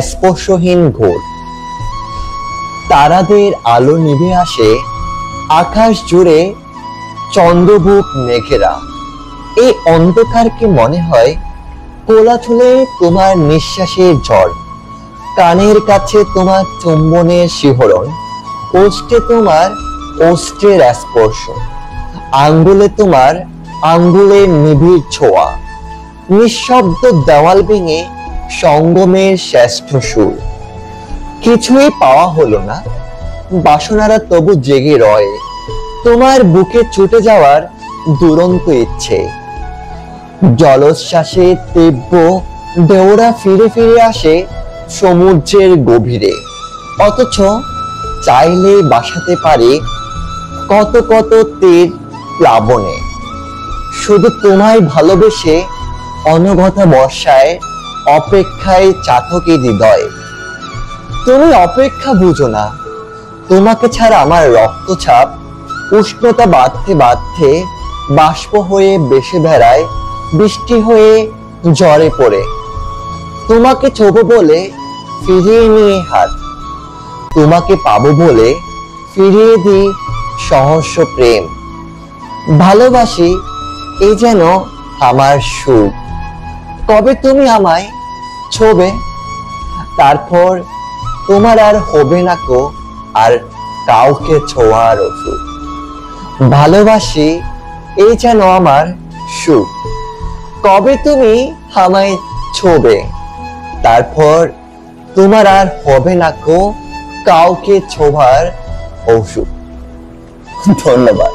স্পর্শহীন ঘোর। তারাদের আলো নিভে আসে, আকাশ জুড়ে চন্দ্রবুক মেঘেরা। এই অন্ধকারকে মনে হয় কোলাথুলে তোমার নিঃশ্বাসের ঝড়, কানের কাছে তোমার চুম্বনের শিহরণ, ওষ্ঠে তোমার ওষ্ঠের স্পর্শ, আঙ্গুলে তোমার আঙ্গুলের নিবিড় ছোঁয়া। নিঃশব্দ দেওয়াল ভেঙে সঙ্গমের শ্রেষ্ঠ সুর। কিছুই পাওয়া হলো না, বাসনারা তবু জেগে রয়, তোমার বুকে ছুটে যাওয়ার দুরন্ত ইচ্ছে। জলোচ্ছ্বাসে তীব্র ঢেউরা ফিরে ফিরে আসে সমুদ্রের গভীরে, অথচ চাইলে বাসাতে পারে কত কত তীর প্লাবনে। শুধু তোমায় ভালোবেসে অনঘতা বর্ষায় অপেক্ষায় চাতকে হৃদয়। তুমি অপেক্ষা বুঝো না, তোমাকে ছাড়া আমার রক্তচাপ উষ্ণতা বাঁধতে বাঁধতে বাষ্প হয়ে বেসে বেড়ায়, বৃষ্টি হয়ে ঝরে পড়ে। তোমাকে ছোবো বলে ফিরিয়ে নিয়ে হাত, তোমাকে পাবো বলে ফিরিয়ে দিই সহস্র প্রেম। ভালোবাসি এই যেন আমার সুখ। কবে তুমি আমায় ছোবে, তারপর তোমার আর হবে না কো আর কাউকে ছোঁয়ার অসুখ। ভালোবাসি এই যেন আমার সুখ। কবে তুমি আমায় ছোবে, তারপর তোমার আর হবে না কো কাউকে ছোঁয়ার অসুখ। ধন্যবাদ।